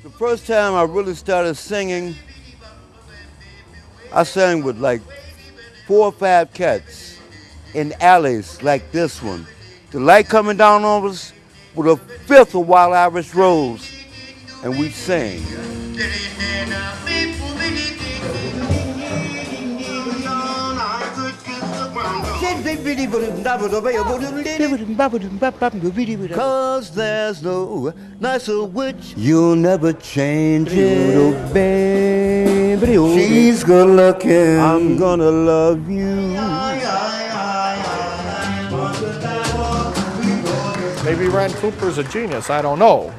The first time I really started singing, I sang with like 4 or 5 cats in alleys like this one. The light coming down on us with a fifth of Wild Irish Rose, and we sang. Cause there's no nicer witch, you'll never change it. Baby, she's good looking, I'm gonna love you. Maybe Ron Cooper's a genius, I don't know.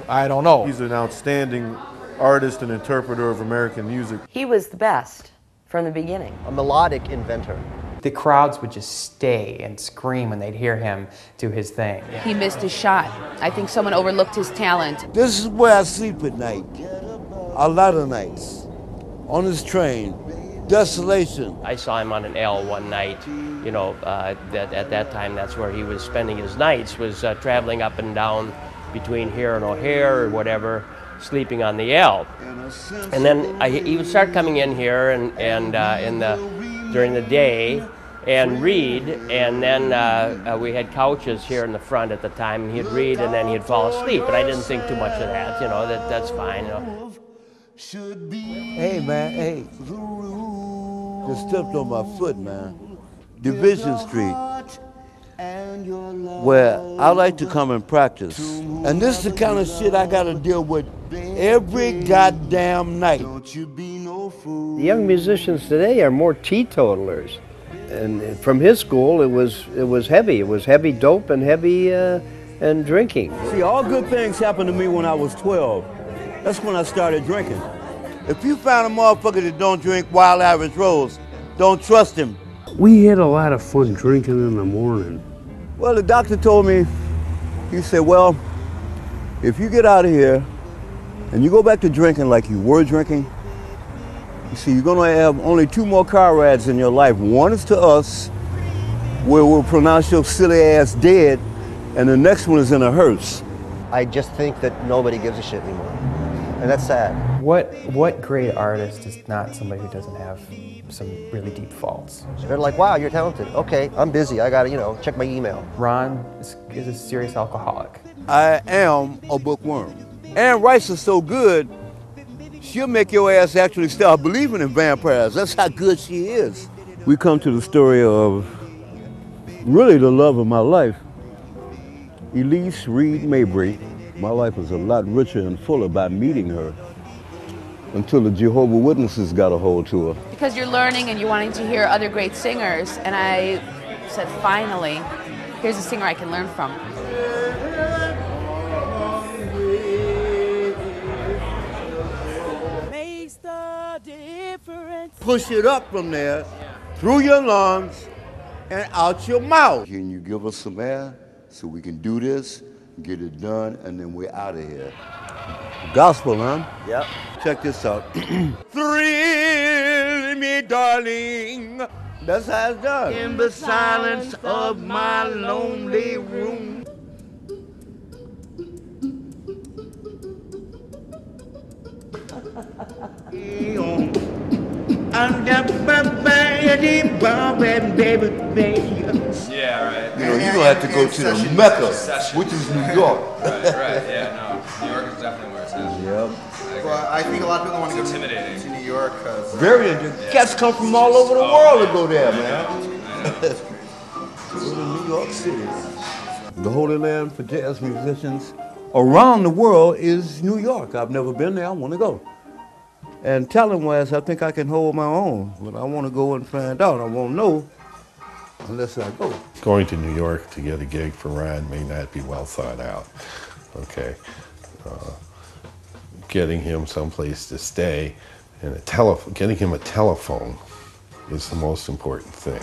He's an outstanding artist and interpreter of American music. He was the best from the beginning. A melodic inventor. The crowds would just stay and scream when they'd hear him do his thing. He missed his shot. I think someone overlooked his talent. This is where I sleep at night, a lot of nights, on this train. Desolation. I saw him on an L one night, you know, at that time that's where he was spending his nights, was traveling up and down between here and O'Hare or whatever, sleeping on the L. And then he would start coming in here during the day and read, and then we had couches here in the front at the time, and he'd read and then he'd fall asleep, but I didn't think too much of that, you know, that's fine. You know. Hey man, hey. Just stepped on my foot, man. Division Street, where I like to come and practice. And this is the kind of shit I gotta deal with every goddamn night. The young musicians today are more teetotalers. And from his school, it was heavy. It was heavy dope and heavy and drinking. See, all good things happened to me when I was 12. That's when I started drinking. If you find a motherfucker that don't drink Wild Irish Rose, don't trust him. We had a lot of fun drinking in the morning. Well, the doctor told me, he said, well, if you get out of here and you go back to drinking like you were drinking, you see, you're gonna have only 2 more car rides in your life. One is to us, where we'll pronounce your silly ass dead, and the next one is in a hearse. I just think that nobody gives a shit anymore. And that's sad. What great artist is not somebody who doesn't have some really deep faults? They're like, wow, you're talented. Okay, I'm busy. I gotta, check my email. Ron is a serious alcoholic. I am a bookworm. Anne Rice is so good, she'll make your ass actually start believing in vampires. That's how good she is. We come to the story of really the love of my life, Elise Reed Mabry. My life was a lot richer and fuller by meeting her until the Jehovah's Witnesses got a hold to her. Because you're learning and you're wanting to hear other great singers, and I said, finally, here's a singer I can learn from. Makes the difference. Push it up from there, through your lungs, and out your mouth. Can you give us some air so we can do this? Get it done, and then we're out of here. Gospel, huh? Yep. Check this out. Thrill me, darling. That's how it's done. In the silence of my lonely room. Yeah, right. You know, you're gonna have to go to the Mecca, which is New York. Right, yeah, no. New York is definitely where it's at. Yep. Well, I think a lot of people want to go intimidating. to New York because... Very interesting. Cats come from all over the world to go there, man. Go to New York City. The Holy Land for jazz musicians around the world is New York. I've never been there. I want to go. And talent-wise, I think I can hold my own, but I want to go and find out. I won't know unless I go. Going to New York to get a gig for Ron may not be well thought out, okay? Getting him someplace to stay and getting him a telephone is the most important thing.